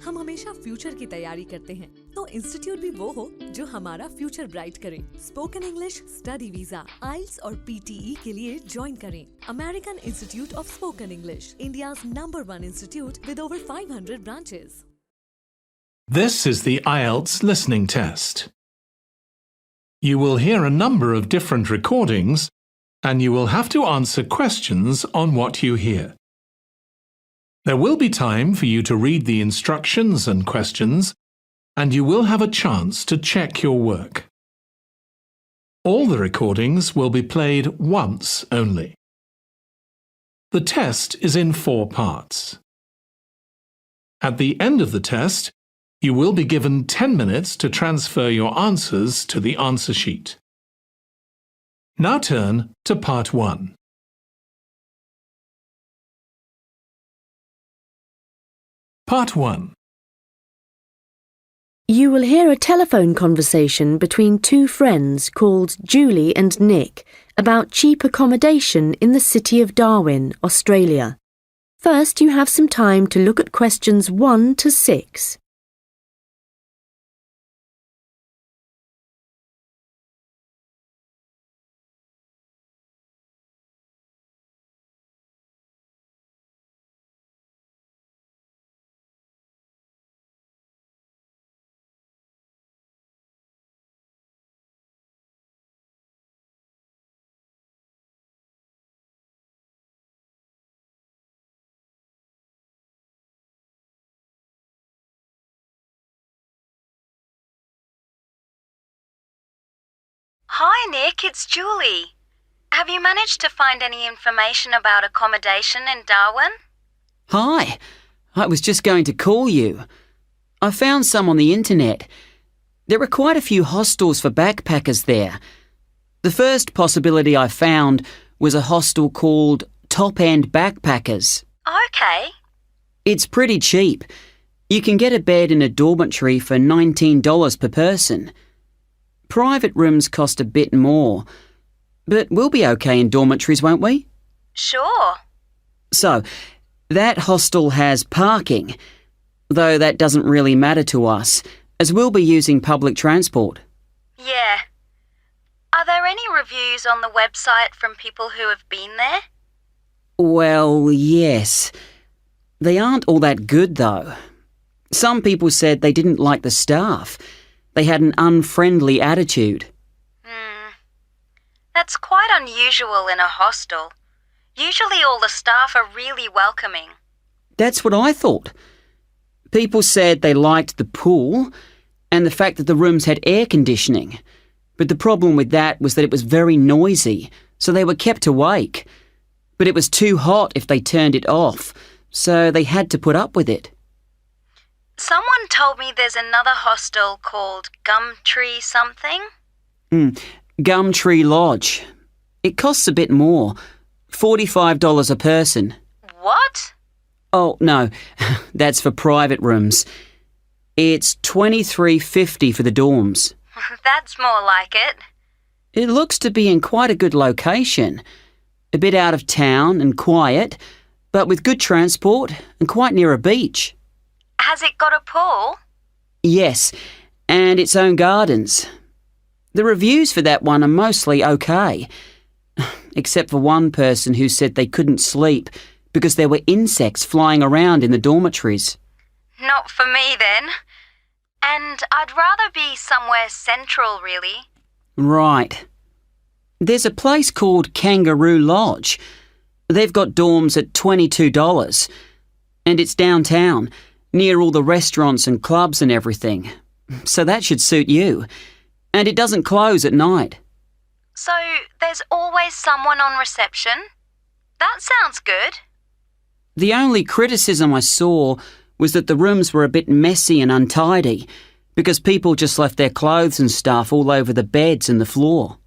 हम हमेशा फ्यूचर की तैयारी करते हैं, तो इंस्टीट्यूट भी वो हो जो हमारा फ्यूचर ब्राइट करे। स्पोकन इंग्लिश स्टडी वीजा, आइल्स और PTE के लिए ज्वाइन करें। American institute of spoken English, India's #1 institute with over 500 branches. This is the Ielts listening test. You will hear a number of different recordings, and you will have to answer questions on what you hear. There will be time for you to read the instructions and questions, and you will have a chance to check your work. All the recordings will be played once only. The test is in 4 parts. At the end of the test, you will be given 10 minutes to transfer your answers to the answer sheet. Now turn to part 1. Part 1. You will hear a telephone conversation between 2 friends called Julie and Nick about cheap accommodation in the city of Darwin, Australia. First, you have some time to look at questions 1 to 6. Hi Nick, it's Julie. Have you managed to find any information about accommodation in Darwin? Hi, I was just going to call you. I found some on the internet. There are quite a few hostels for backpackers there. The first possibility I found was a hostel called Top End Backpackers. Okay. It's pretty cheap. You can get a bed in a dormitory for $19 per person. Private rooms cost a bit more, but we'll be okay in dormitories, won't we? Sure. So, that hostel has parking, though that doesn't really matter to us, as we'll be using public transport. Yeah. Are there any reviews on the website from people who have been there? Well, yes. They aren't all that good, though. Some people said they didn't like the staff. They had an unfriendly attitude. That's quite unusual in a hostel. Usually all the staff are really welcoming. That's what I thought. People said they liked the pool and the fact that the rooms had air conditioning. But the problem with that was that it was very noisy, so they were kept awake. But it was too hot if they turned it off, so they had to put up with it. Someone told me there's another hostel called Gumtree something. Gumtree Lodge. It costs a bit more, $45 a person. What? Oh, no, that's for private rooms. It's $23.50 for the dorms. That's more like it. It looks to be in quite a good location. A bit out of town and quiet, but with good transport and quite near a beach. Has it got a pool? Yes, and its own gardens. The reviews for that one are mostly okay, except for one person who said they couldn't sleep because there were insects flying around in the dormitories. Not for me then. And I'd rather be somewhere central, really. Right. There's a place called Kangaroo Lodge. They've got dorms at $22, and it's downtown, near all the restaurants and clubs and everything. So that should suit you. And it doesn't close at night. So there's always someone on reception? That sounds good. The only criticism I saw was that the rooms were a bit messy and untidy because people just left their clothes and stuff all over the beds and the floor.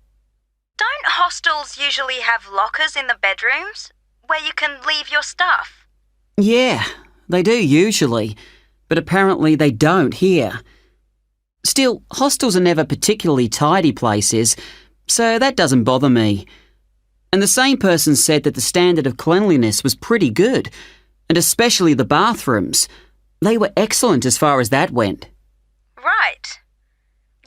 Don't hostels usually have lockers in the bedrooms where you can leave your stuff? Yeah, they do usually, but apparently they don't here. Still, hostels are never particularly tidy places, so that doesn't bother me. And the same person said that the standard of cleanliness was pretty good, and especially the bathrooms. They were excellent as far as that went. Right.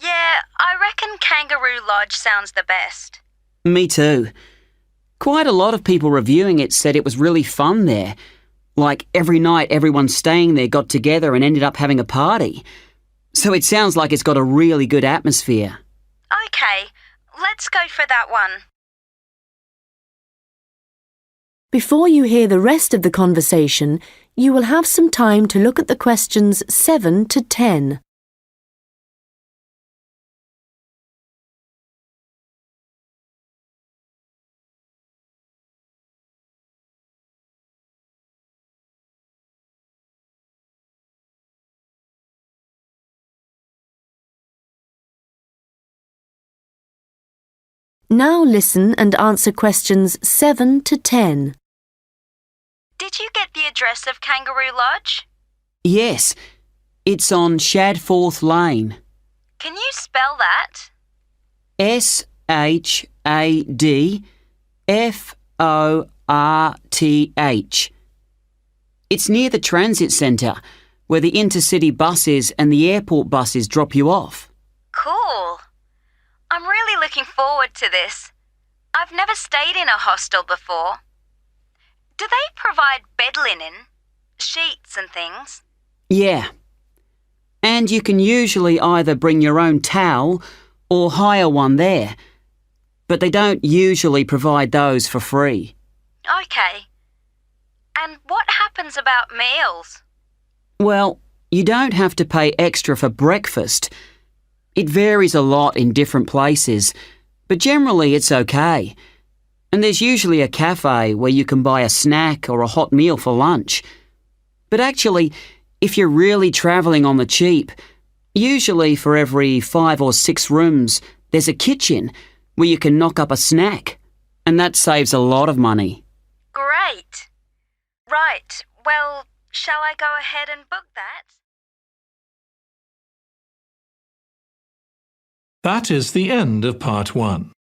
Yeah, I reckon Kangaroo Lodge sounds the best. Me too. Quite a lot of people reviewing it said it was really fun there. Like every night everyone staying there got together and ended up having a party. So it sounds like it's got a really good atmosphere. Okay, let's go for that one. Before you hear the rest of the conversation, you will have some time to look at the questions 7 to 10. Now listen and answer questions 7 to 10. Did you get the address of Kangaroo Lodge? Yes, it's on Shadforth Lane. Can you spell that? Shadforth. It's near the transit centre, where the intercity buses and the airport buses drop you off. Cool. I'm really looking forward to this. I've never stayed in a hostel before. Do they provide bed linen, sheets and things? Yeah. And you can usually either bring your own towel or hire one there. But they don't usually provide those for free. Okay. And what happens about meals? Well, you don't have to pay extra for breakfast. It varies a lot in different places, but generally it's okay. And there's usually a cafe where you can buy a snack or a hot meal for lunch. But actually, if you're really travelling on the cheap, usually for every 5 or 6 rooms, there's a kitchen where you can knock up a snack. And that saves a lot of money. Great. Right, well, shall I go ahead and book that? That is the end of part 1.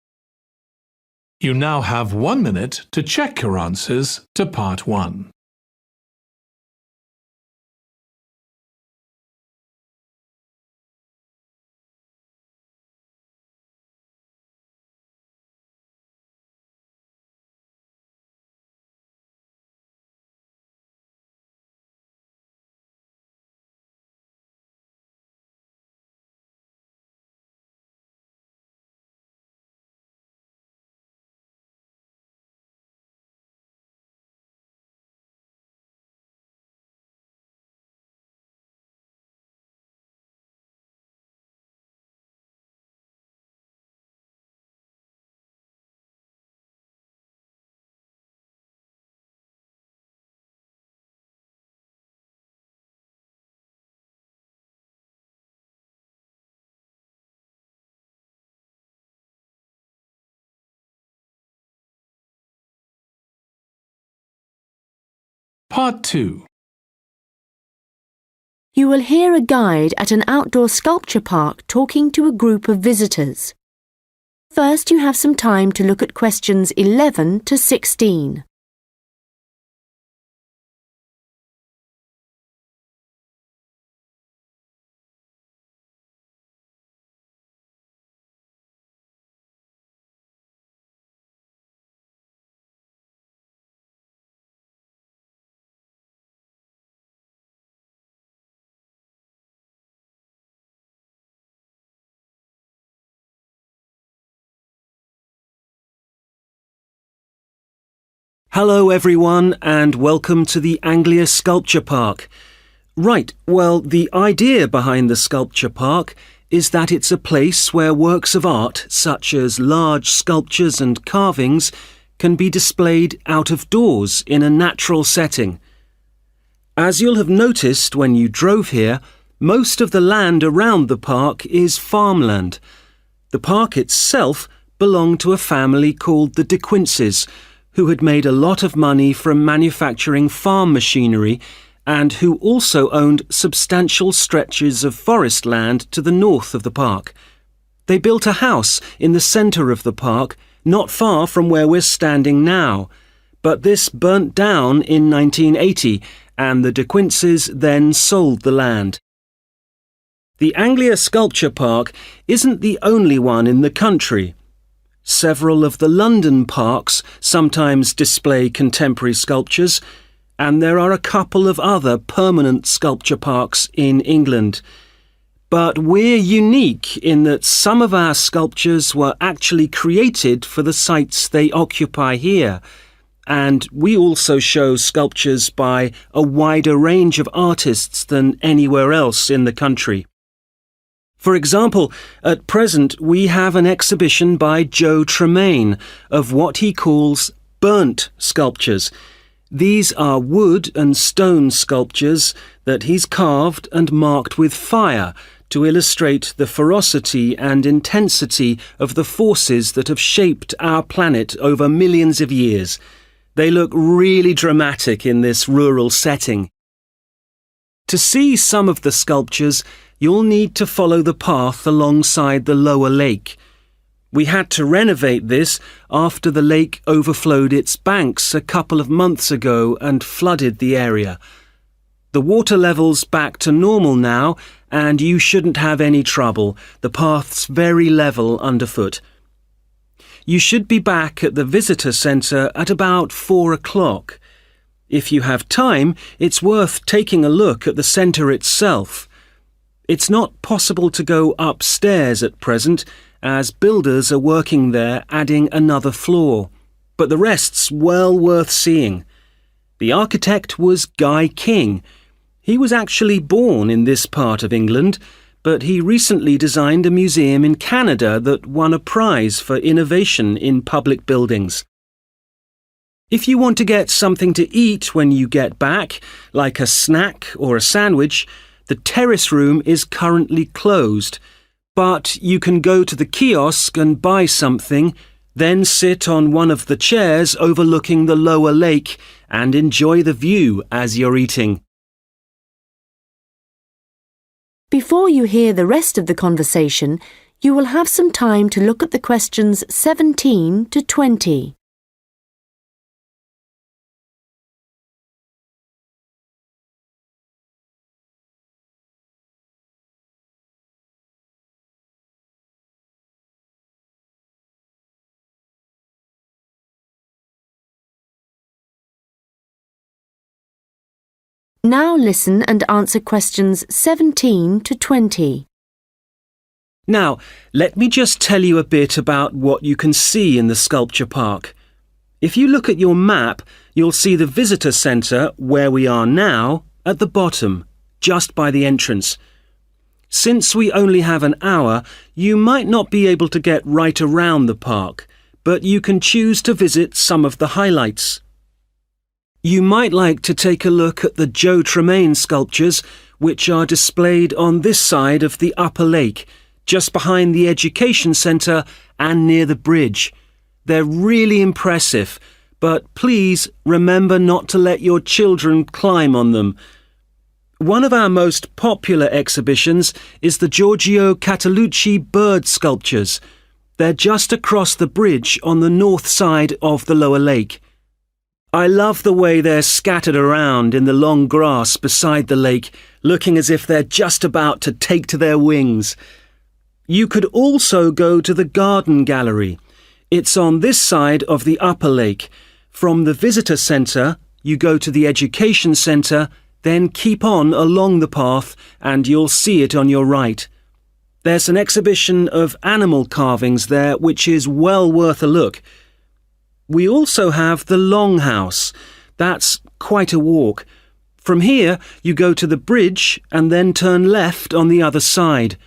You now have 1 minute to check your answers to part 1. Part 2. You will hear a guide at an outdoor sculpture park talking to a group of visitors. First, you have some time to look at questions 11 to 16. Hello everyone and welcome to the Anglia Sculpture Park. Right, well, the idea behind the sculpture park is that it's a place where works of art, such as large sculptures and carvings, can be displayed out of doors in a natural setting. As you'll have noticed when you drove here, most of the land around the park is farmland. The park itself belonged to a family called the De Quinces, who had made a lot of money from manufacturing farm machinery and who also owned substantial stretches of forest land to the north of the park. They built a house in the centre of the park, not far from where we're standing now, but this burnt down in 1980 and the De Quinces then sold the land. The Anglia Sculpture Park isn't the only one in the country. Several of the London parks sometimes display contemporary sculptures, and there are a couple of other permanent sculpture parks in England. But we're unique in that some of our sculptures were actually created for the sites they occupy here, and we also show sculptures by a wider range of artists than anywhere else in the country. For example, at present we have an exhibition by Joe Tremaine of what he calls burnt sculptures. These are wood and stone sculptures that he's carved and marked with fire to illustrate the ferocity and intensity of the forces that have shaped our planet over millions of years. They look really dramatic in this rural setting. To see some of the sculptures, you'll need to follow the path alongside the lower lake. We had to renovate this after the lake overflowed its banks a couple of months ago and flooded the area. The water level's back to normal now, and you shouldn't have any trouble. The path's very level underfoot. You should be back at the visitor centre at about 4 o'clock. If you have time, it's worth taking a look at the centre itself. It's not possible to go upstairs at present, as builders are working there adding another floor, but the rest's well worth seeing. The architect was Guy King. He was actually born in this part of England, but he recently designed a museum in Canada that won a prize for innovation in public buildings. If you want to get something to eat when you get back, like a snack or a sandwich, the terrace room is currently closed, but you can go to the kiosk and buy something, then sit on one of the chairs overlooking the lower lake and enjoy the view as you're eating. Before you hear the rest of the conversation, you will have some time to look at the questions 17 to 20. Now listen and answer questions 17 to 20. Now, let me just tell you a bit about what you can see in the sculpture park. If you look at your map, you'll see the visitor centre, where we are now, at the bottom, just by the entrance. Since we only have an hour, you might not be able to get right around the park, but you can choose to visit some of the highlights. You might like to take a look at the Joe Tremaine sculptures, which are displayed on this side of the upper lake, just behind the education centre and near the bridge. They're really impressive, but please remember not to let your children climb on them. One of our most popular exhibitions is the Giorgio Cataluci bird sculptures. They're just across the bridge on the north side of the lower lake. I love the way they're scattered around in the long grass beside the lake, looking as if they're just about to take to their wings. You could also go to the garden gallery. It's on this side of the upper lake. From the visitor centre, you go to the education centre, then keep on along the path and you'll see it on your right. There's an exhibition of animal carvings there which is well worth a look. We also have the Longhouse. That's quite a walk. From here, you go to the bridge and then turn left on the other side.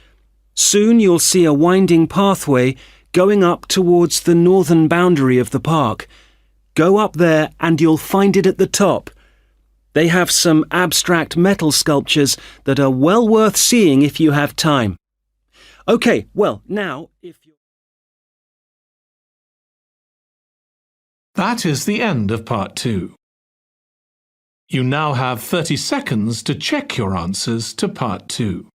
Soon you'll see a winding pathway going up towards the northern boundary of the park. Go up there and you'll find it at the top. They have some abstract metal sculptures that are well worth seeing if you have time. OK, well, now, if you... That is the end of part 2. You now have 30 seconds to check your answers to part 2.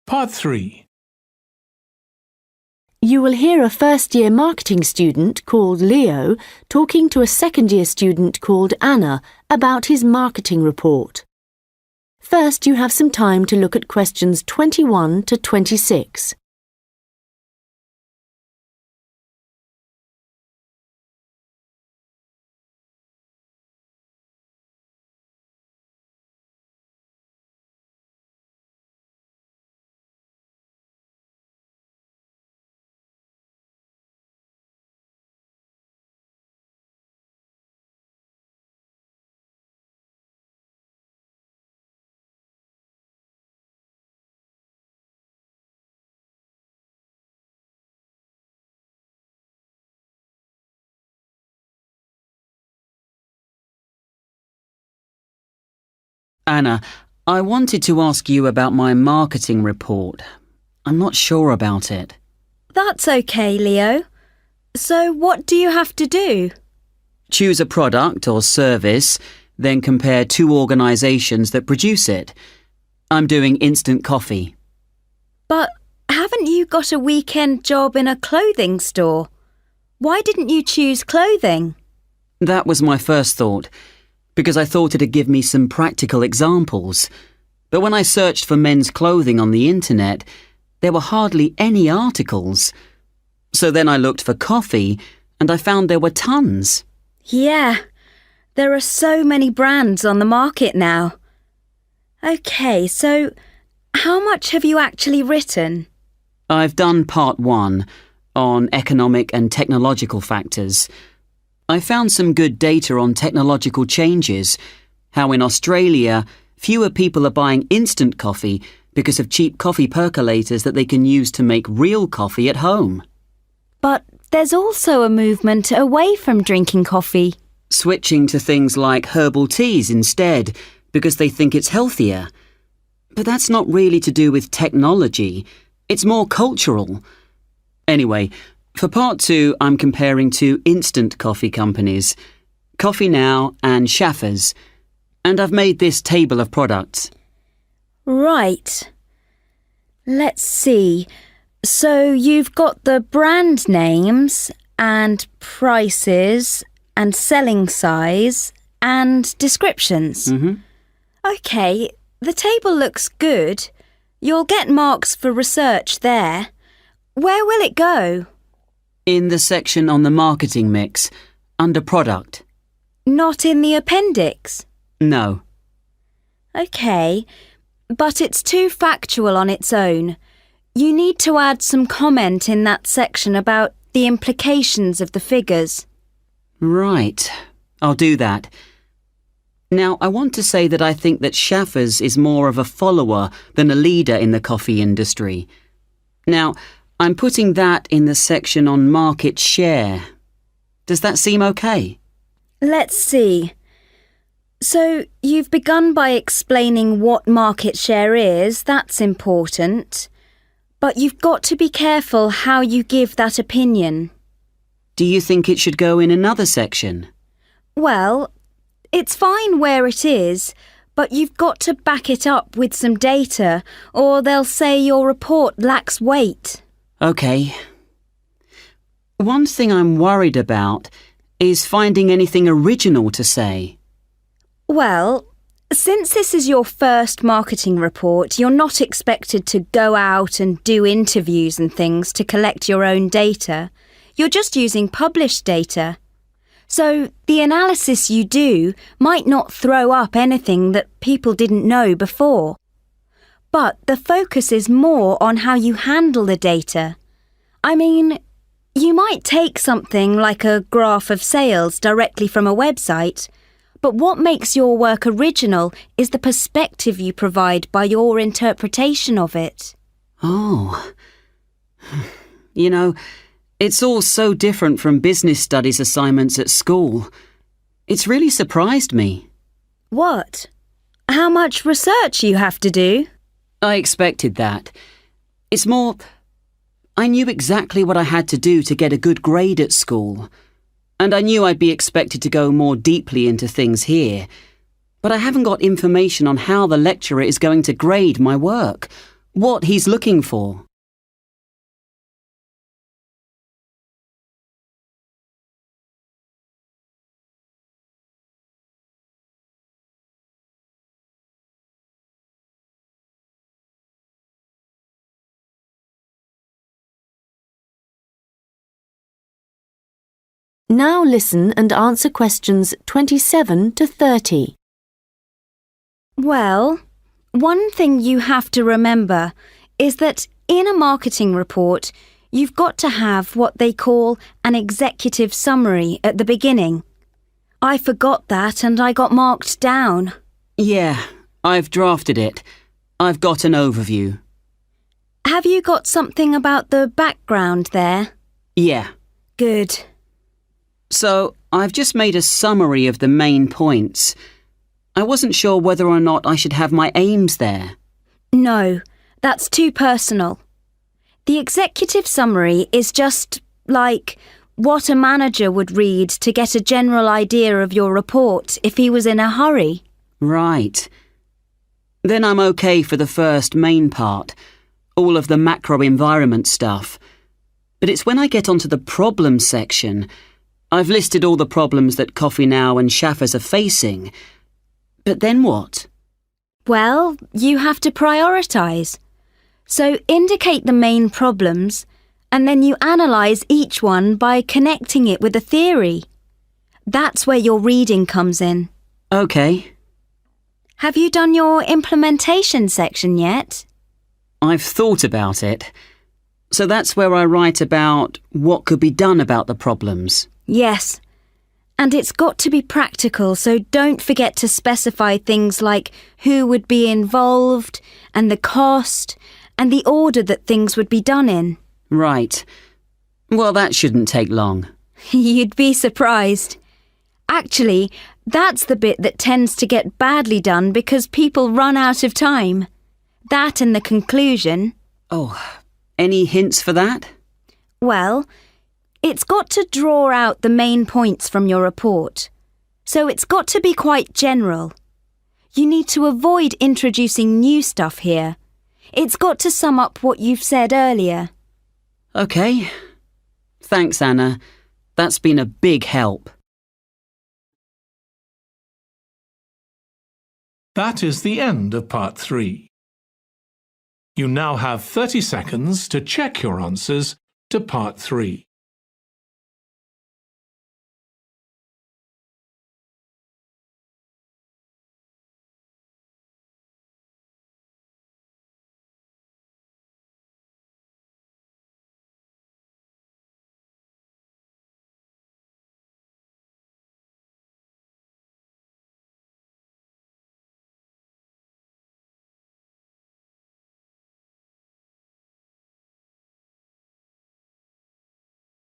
Part 3. You will hear a first-year marketing student called Leo talking to a second-year student called Anna about his marketing report. First, you have some time to look at questions 21 to 26. Anna, I wanted to ask you about my marketing report. I'm not sure about it. That's okay, Leo. So what do you have to do? Choose a product or service, then compare two organisations that produce it. I'm doing instant coffee. But haven't you got a weekend job in a clothing store? Why didn't you choose clothing? That was my first thought, because I thought it'd give me some practical examples. But when I searched for men's clothing on the internet, there were hardly any articles. So then I looked for coffee, and I found there were tons. Yeah, there are so many brands on the market now. OK, so how much have you actually written? I've done part 1 on economic and technological factors. I found some good data on technological changes, how in Australia fewer people are buying instant coffee because of cheap coffee percolators that they can use to make real coffee at home. But there's also a movement away from drinking coffee. Switching to things like herbal teas instead because they think it's healthier. But that's not really to do with technology, it's more cultural. Anyway, for part 2, I'm comparing two instant coffee companies, Coffee Now and Schaffers, and I've made this table of products. Right. Let's see. So you've got the brand names and prices and selling size and descriptions. OK, the table looks good. You'll get marks for research there. Where will it go? In the section on the marketing mix, under product. Not in the appendix? No. OK, but it's too factual on its own. You need to add some comment in that section about the implications of the figures. Right, I'll do that. Now, I want to say that I think that Schaffers is more of a follower than a leader in the coffee industry. Now, I'm putting that in the section on market share. Does that seem okay? Let's see. So, you've begun by explaining what market share is, that's important. But you've got to be careful how you give that opinion. Do you think it should go in another section? Well, it's fine where it is, but you've got to back it up with some data, or they'll say your report lacks weight. OK. One thing I'm worried about is finding anything original to say. Well, since this is your first marketing report, you're not expected to go out and do interviews and things to collect your own data. You're just using published data. So the analysis you do might not throw up anything that people didn't know before. But the focus is more on how you handle the data. I mean, you might take something like a graph of sales directly from a website, but what makes your work original is the perspective you provide by your interpretation of it. Oh. You know, it's all so different from business studies assignments at school. It's really surprised me. What? How much research you have to do? I expected that. It's more, I knew exactly what I had to do to get a good grade at school. And I knew I'd be expected to go more deeply into things here. But I haven't got information on how the lecturer is going to grade my work, what he's looking for. Now listen and answer questions 27 to 30. Well, one thing you have to remember is that in a marketing report, you've got to have what they call an executive summary at the beginning. I forgot that and I got marked down. Yeah, I've drafted it. I've got an overview. Have you got something about the background there? Yeah. Good. So, I've just made a summary of the main points. I wasn't sure whether or not I should have my aims there. No, that's too personal. The executive summary is just like what a manager would read to get a general idea of your report if he was in a hurry. Right. Then I'm okay for the first main part, all of the macro environment stuff. But it's when I get onto the problems section. I've listed all the problems that Coffee Now and Schaffers are facing. But then what? Well, you have to prioritise. So indicate the main problems, and then you analyse each one by connecting it with a theory. That's where your reading comes in. Okay. Have you done your implementation section yet? I've thought about it. So that's where I write about what could be done about the problems. Yes. And it's got to be practical, so don't forget to specify things like who would be involved, and the cost, and the order that things would be done in. Right. Well, that shouldn't take long. You'd be surprised. Actually, that's the bit that tends to get badly done because people run out of time. That and the conclusion. Oh, any hints for that? Well, it's got to draw out the main points from your report. So it's got to be quite general. You need to avoid introducing new stuff here. It's got to sum up what you've said earlier. Okay. Thanks, Anna. That's been a big help. That is the end of part 3. You now have 30 seconds to check your answers to part 3.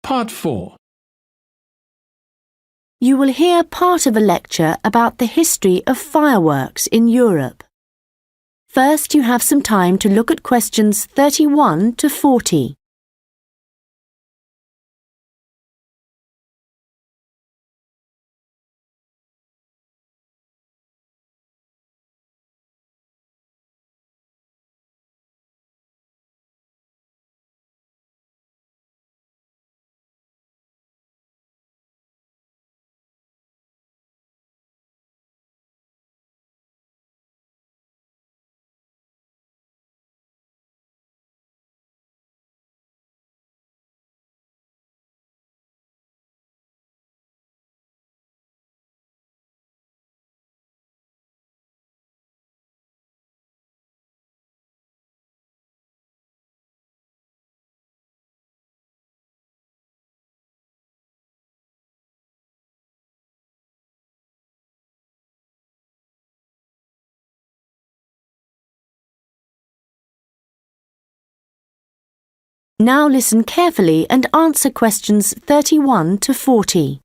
Part 4. You will hear part of a lecture about the history of fireworks in Europe. First, you have some time to look at questions 31 to 40. Now listen carefully and answer questions 31 to 40.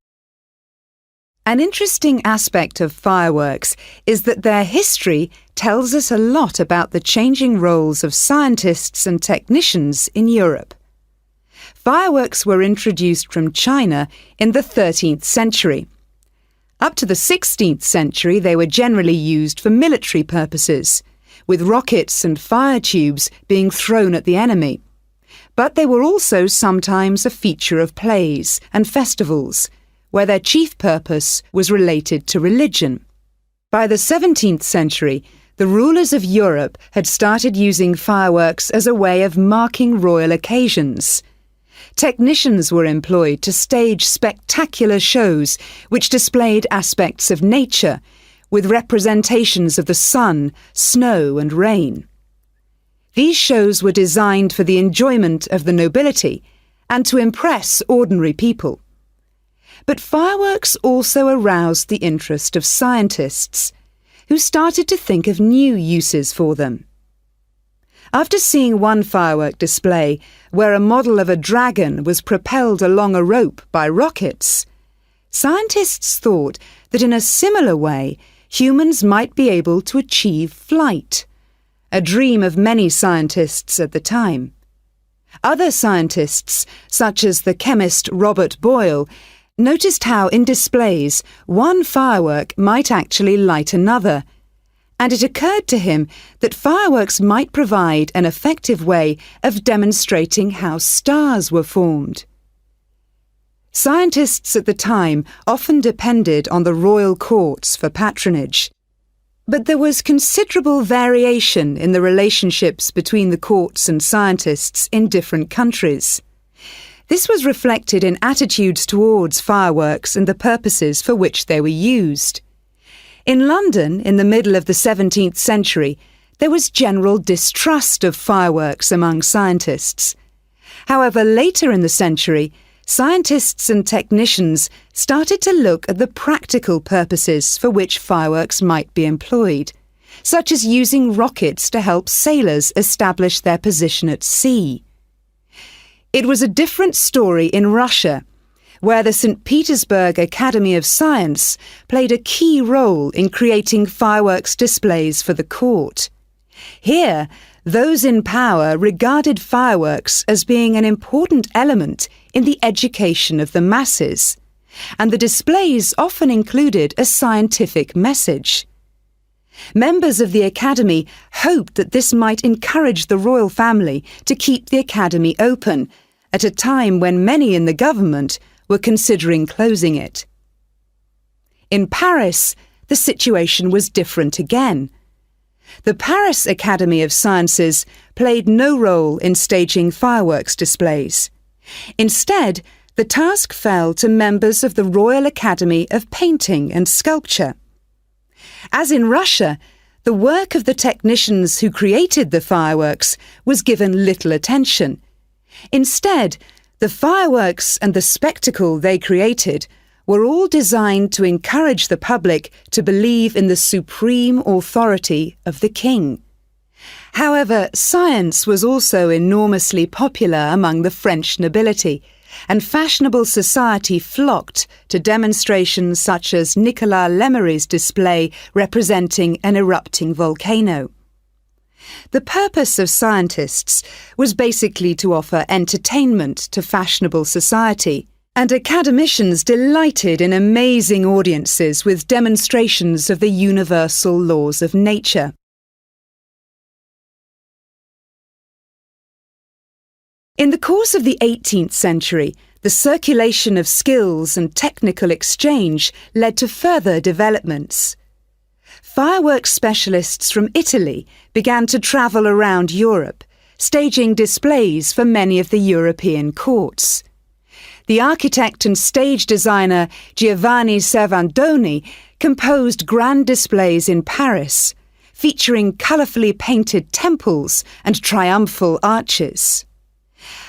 An interesting aspect of fireworks is that their history tells us a lot about the changing roles of scientists and technicians in Europe. Fireworks were introduced from China in the 13th century. Up to the 16th century, they were generally used for military purposes, with rockets and fire tubes being thrown at the enemy. But they were also sometimes a feature of plays and festivals, where their chief purpose was related to religion. By the 17th century, the rulers of Europe had started using fireworks as a way of marking royal occasions. Technicians were employed to stage spectacular shows which displayed aspects of nature, with representations of the sun, snow and rain. These shows were designed for the enjoyment of the nobility and to impress ordinary people. But fireworks also aroused the interest of scientists, who started to think of new uses for them. After seeing one firework display where a model of a dragon was propelled along a rope by rockets, scientists thought that in a similar way humans might be able to achieve flight, a dream of many scientists at the time. Other scientists, such as the chemist Robert Boyle, noticed how in displays one firework might actually light another, and it occurred to him that fireworks might provide an effective way of demonstrating how stars were formed. Scientists at the time often depended on the royal courts for patronage, but there was considerable variation in the relationships between the courts and scientists in different countries. This was reflected in attitudes towards fireworks and the purposes for which they were used. In London, in the middle of the 17th century, there was general distrust of fireworks among scientists. However, later in the century, scientists and technicians started to look at the practical purposes for which fireworks might be employed, such as using rockets to help sailors establish their position at sea. It was a different story in Russia, where the St. Petersburg Academy of Science played a key role in creating fireworks displays for the court. Here, those in power regarded fireworks as being an important element in the education of the masses, and the displays often included a scientific message. Members of the Academy hoped that this might encourage the royal family to keep the Academy open at a time when many in the government were considering closing it. In Paris, the situation was different again. The Paris Academy of Sciences played no role in staging fireworks displays. Instead, the task fell to members of the Royal Academy of Painting and Sculpture. As in Russia, the work of the technicians who created the fireworks was given little attention. Instead, the fireworks and the spectacle they created were all designed to encourage the public to believe in the supreme authority of the king. However, science was also enormously popular among the French nobility, and fashionable society flocked to demonstrations such as Nicolas Lemery's display representing an erupting volcano. The purpose of scientists was basically to offer entertainment to fashionable society, and academicians delighted in amazing audiences with demonstrations of the universal laws of nature. In the course of the 18th century, the circulation of skills and technical exchange led to further developments. Fireworks specialists from Italy began to travel around Europe, staging displays for many of the European courts. The architect and stage designer Giovanni Servandoni composed grand displays in Paris, featuring colourfully painted temples and triumphal arches.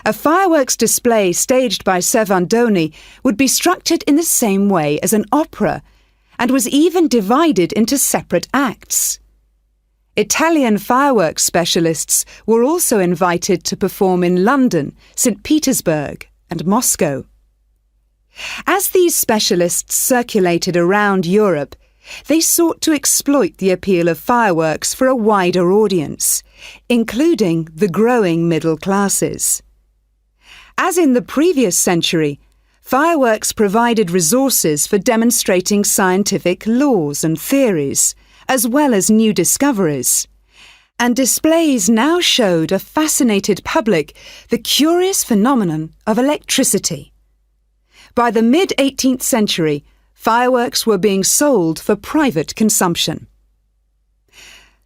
A fireworks display staged by Servandoni would be structured in the same way as an opera, and was even divided into separate acts. Italian fireworks specialists were also invited to perform in London, St. Petersburg, and Moscow. As these specialists circulated around Europe, they sought to exploit the appeal of fireworks for a wider audience, including the growing middle classes. As in the previous century, fireworks provided resources for demonstrating scientific laws and theories, as well as new discoveries. and displays now showed a fascinated public the curious phenomenon of electricity. By the mid-18th century, fireworks were being sold for private consumption.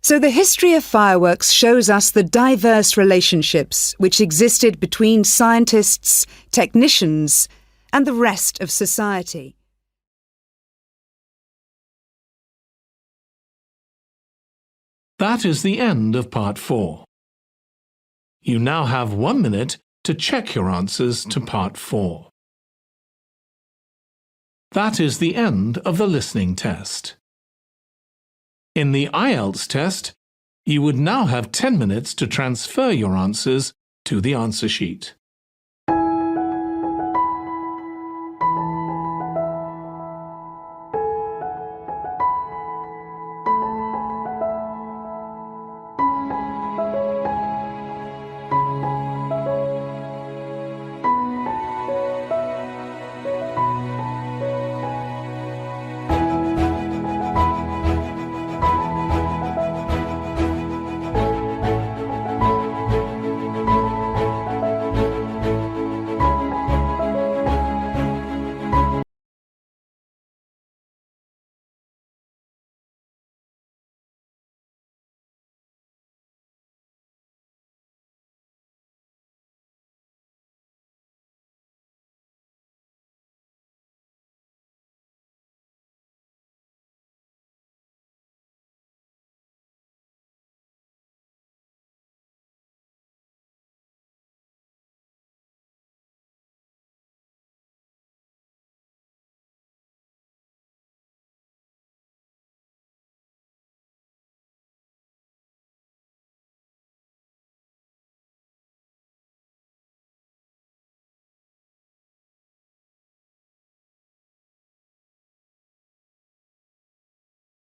So the history of fireworks shows us the diverse relationships which existed between scientists, technicians, and the rest of society. That is the end of Part 4. You now have 1 minute to check your answers to Part 4. That is the end of the listening test. In the Ielts test, you would now have 10 minutes to transfer your answers to the answer sheet.